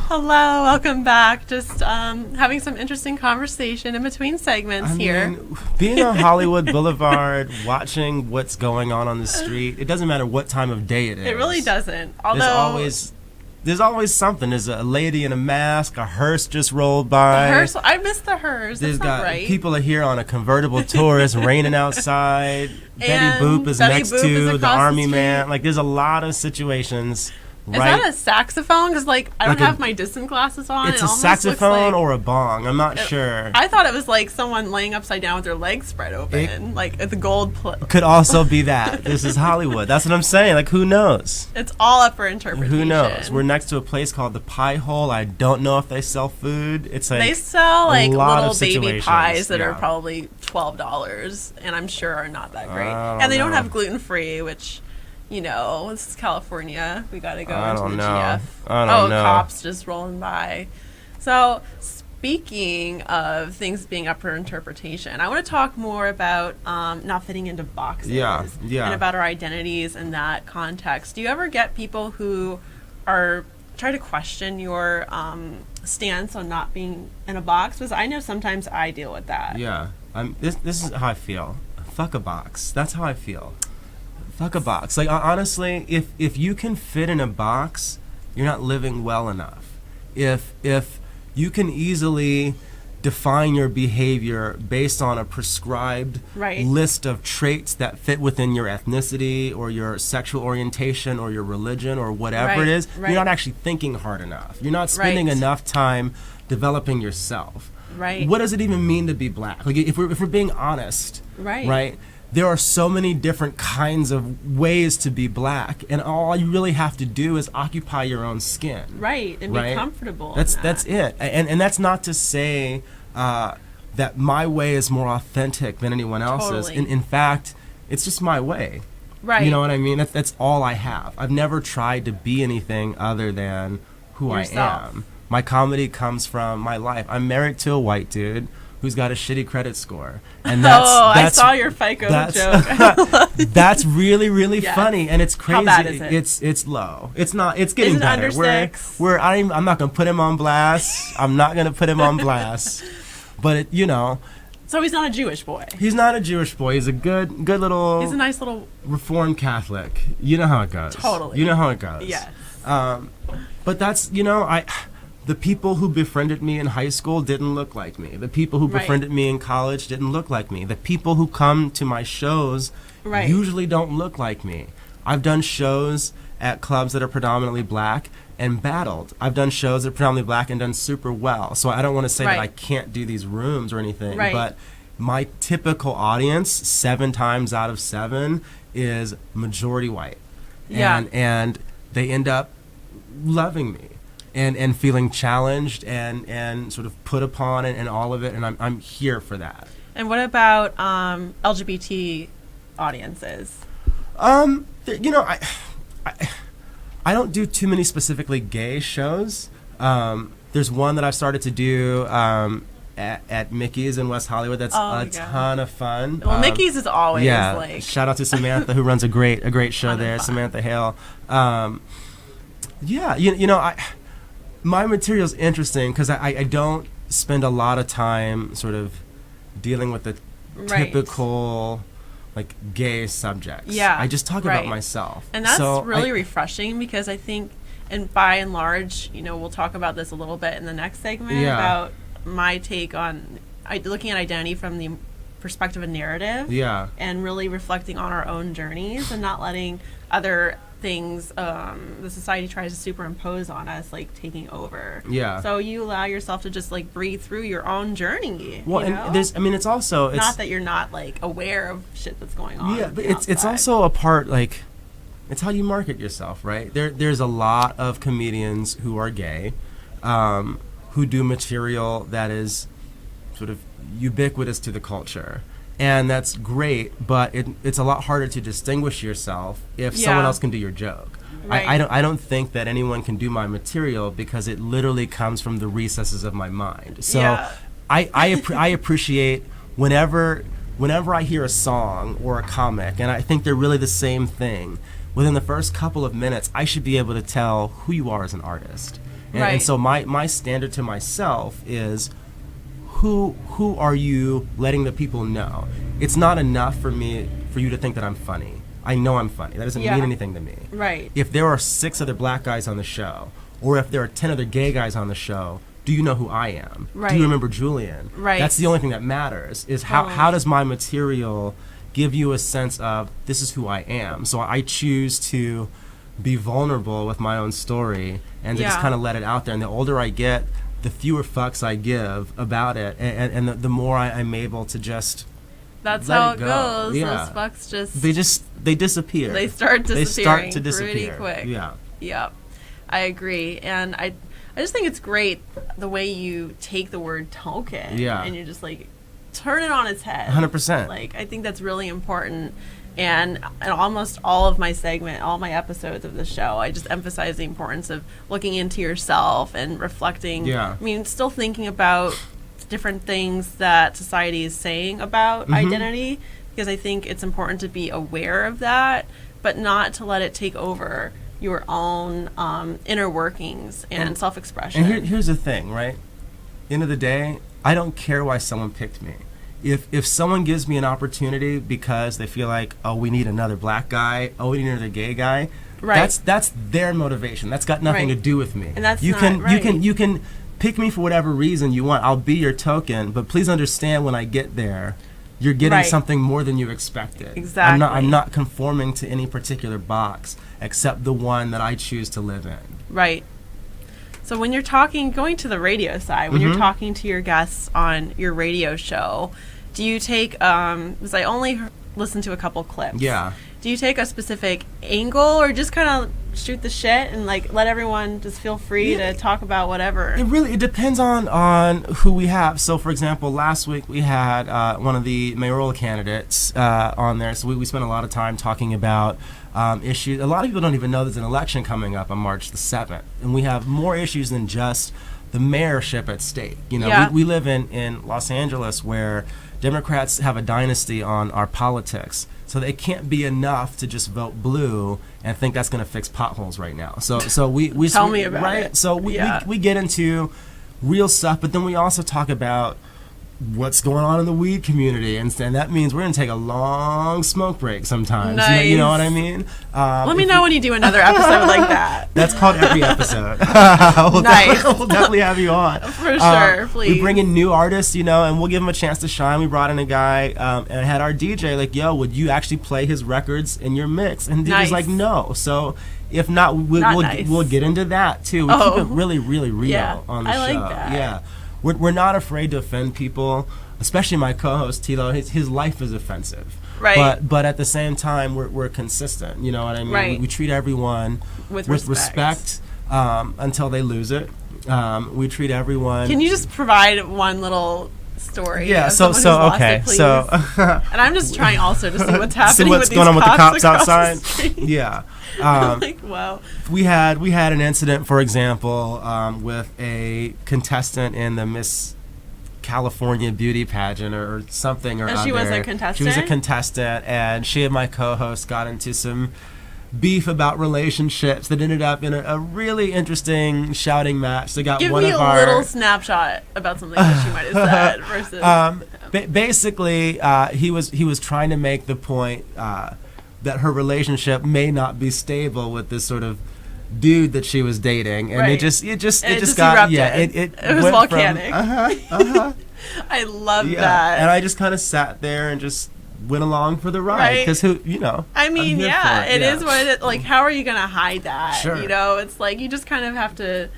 Hello, welcome back. Just having some interesting conversation in between segments here. Being on Hollywood Boulevard, watching what's going on the street, it doesn't matter what time of day it is. It really doesn't. Although there's always something. There's a lady in a mask. A hearse just rolled by. The hearse. I missed the hearse. That's not right. People are here on a convertible tour. It's raining outside. Betty Boop is next to the army man. Like, there's a lot of situations. Is that a saxophone? Because, I don't have my distance glasses on. It's a saxophone or a bong. I'm not sure. I thought it was like someone laying upside down with their legs spread open. At the gold could also be that. This is Hollywood. That's what I'm saying. Like, who knows? It's all up for interpretation. Who knows? We're next to a place called the Pie Hole. I don't know if they sell food. It's like they sell, little baby pies that are probably $12, and I'm sure are not that great. And they don't have gluten-free, which... this is California. We got to go into the GF. I don't know. Cops just rolling by. So, speaking of things being up for interpretation, I want to talk more about not fitting into boxes. Yeah. And about our identities in that context. Do you ever get people who try to question your stance on not being in a box? Because I know sometimes I deal with that. Yeah. This is how I feel. Fuck a box. That's how I feel. Fuck a box. Like, honestly, if you can fit in a box, you're not living well enough. If you can easily define your behavior based on a prescribed list of traits that fit within your ethnicity or your sexual orientation or your religion or whatever it is, you're not actually thinking hard enough. You're not spending enough time developing yourself. Right. What does it even mean to be black? Like, if we're being honest, right? There are so many different kinds of ways to be black, and all you really have to do is occupy your own skin. Right, and be comfortable. That's it. And that's not to say that my way is more authentic than anyone else's. Totally. In fact, it's just my way. Right. You know what I mean? That's all I have. I've never tried to be anything other than who yourself. I am. My comedy comes from my life. I'm married to a white dude who's got a shitty credit score, and that's I saw your FICO joke. That's really, really funny, and it's crazy. How bad is it? It's low. It's not. It's getting better. Under 6? I'm not gonna put him on blast. I'm not gonna put him on blast. But So he's not a Jewish boy. He's not a Jewish boy. He's a good little. He's a nice little Reformed Catholic. You know how it goes. Totally. You know how it goes. Yes. But that's the people who befriended me in high school didn't look like me. The people who befriended me in college didn't look like me. The people who come to my shows usually don't look like me. I've done shows at clubs that are predominantly black and battled. I've done shows that are predominantly black and done super well. So I don't want to say that I can't do these rooms or anything, but my typical audience, 7 times out of 7, is majority white. Yeah. And they end up loving me. And feeling challenged and sort of put upon and all of it, and I'm here for that. And what about LGBT audiences? I don't do too many specifically gay shows. There's one that I've started to do at Mickey's in West Hollywood. That's a ton of fun. Well, Mickey's is always shout out to Samantha who runs a great show there, Samantha Hale. My material's interesting because I don't spend a lot of time sort of dealing with the typical gay subjects. Yeah, I just talk about myself. And that's really refreshing because I think, and by and large, we'll talk about this a little bit in the next segment about my take on looking at identity from the perspective of narrative. Yeah. And really reflecting on our own journeys and not letting other things the society tries to superimpose on us taking over. Yeah. So you allow yourself to just breathe through your own journey. Well, and it's also not that you're not aware of shit that's going on. Yeah, but it's also a part it's how you market yourself, right? There's a lot of comedians who are gay, who do material that is sort of ubiquitous to the culture. And that's great, but it's a lot harder to distinguish yourself if someone else can do your joke. Right. I don't think that anyone can do my material because it literally comes from the recesses of my mind. So I appreciate whenever I hear a song or a comic, and I think they're really the same thing, within the first couple of minutes, I should be able to tell who you are as an artist. And so my standard to myself is, who are you letting the people know? It's not enough for you to think that I'm funny. I know I'm funny. That doesn't mean anything to me. Right. If there are 6 other black guys on the show, or if there are 10 other gay guys on the show, do you know who I am? Right. Do you remember Julian? Right. That's the only thing that matters, is how does my material give you a sense of, this is who I am? So I choose to be vulnerable with my own story and to just kind of let it out there. And the older I get, the fewer fucks I give about it, and the more I'm able to just That's let how it it go. goes. Yeah. Those fucks they disappear. They start disappearing. They start to disappear pretty quick. Yeah. Yep. I agree. And I just think it's great the way you take the word token and you just like turn it on its head. 100%. Like, I think that's really important. And in almost all of my all my episodes of the show, I just emphasize the importance of looking into yourself and reflecting. Yeah. I mean, still thinking about different things that society is saying about identity, because I think it's important to be aware of that, but not to let it take over your own inner workings and self-expression. And here's the thing, right? End of the day, I don't care why someone picked me. If someone gives me an opportunity because they feel like, oh, we need another black guy, oh, we need another gay guy, that's their motivation. That's got nothing to do with me. And that's you can pick me for whatever reason you want. I'll be your token, but please understand, when I get there, you're getting something more than you expected. Exactly. I'm not conforming to any particular box except the one that I choose to live in. Right. So when you're going to the radio side, when you're talking to your guests on your radio show, do you take, because I only listened to a couple clips. Yeah. Do you take a specific angle, or just kind of shoot the shit and like let everyone just feel free to talk about whatever? It depends on who we have. So, for example, last week we had one of the mayoral candidates on there. So we spent a lot of time talking about issues. A lot of people don't even know there's an election coming up on March the 7th. And we have more issues than just the mayorship at stake. You know, we live in Los Angeles, where Democrats have a dynasty on our politics. So it can't be enough to just vote blue and think that's going to fix potholes right now. So we tell me about it. So we get into real stuff, but then we also talk about what's going on in the weed community, and that means we're going to take a long smoke break sometimes. Nice. You know what I mean? Let me know when you do another episode like that. That's called every episode. Nice. We'll definitely have you on. For sure, please. We bring in new artists, and we'll give them a chance to shine. We brought in a guy and had our DJ like, yo, would you actually play his records in your mix? And DJ's like, no. So if not, we'll get into that too. We keep it really, really real on the show. I like that. Yeah. We're not afraid to offend people, especially my co-host Tilo. His life is offensive, right? But at the same time, we're consistent. You know what I mean? Right. We treat everyone with respect until they lose it. We treat everyone. Can you just provide one little story? Yeah. Of So okay. It, so and I'm just trying also to see what's happening. See what's with going on with the cops across outside. the street. Yeah. Like, wow. We had an incident, for example, with a contestant in the Miss California beauty pageant or something or other. She was a contestant? She was a contestant, and she and my co-host got into some beef about relationships that ended up in a really interesting shouting match. They got Give one me of a our little snapshot about something that she might have said versus. Basically, he was trying to make the point that her relationship may not be stable with this sort of dude that she was dating, and it just got erupted. It was volcanic. I love that. And I just kind of sat there and just went along for the ride, because I mean, it is what it is. Like, how are you gonna hide that? Sure. It's like you just kind of have to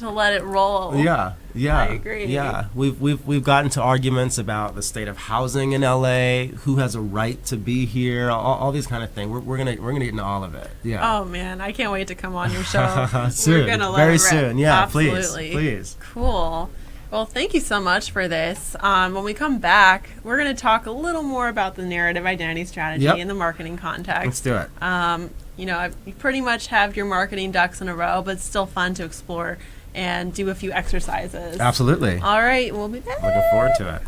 let it roll. Yeah. I agree. Yeah, we've gotten to arguments about the state of housing in LA, who has a right to be here, all these kind of things. We're gonna get into all of it. Yeah. Oh man, I can't wait to come on your show. Soon. We're gonna very soon. Yeah, absolutely. Please. Cool. Well, thank you so much for this. When we come back, we're going to talk a little more about the narrative identity strategy in the marketing context. Let's do it. You pretty much have your marketing ducks in a row, but it's still fun to explore and do a few exercises. Absolutely. All right, we'll be back. Looking forward to it.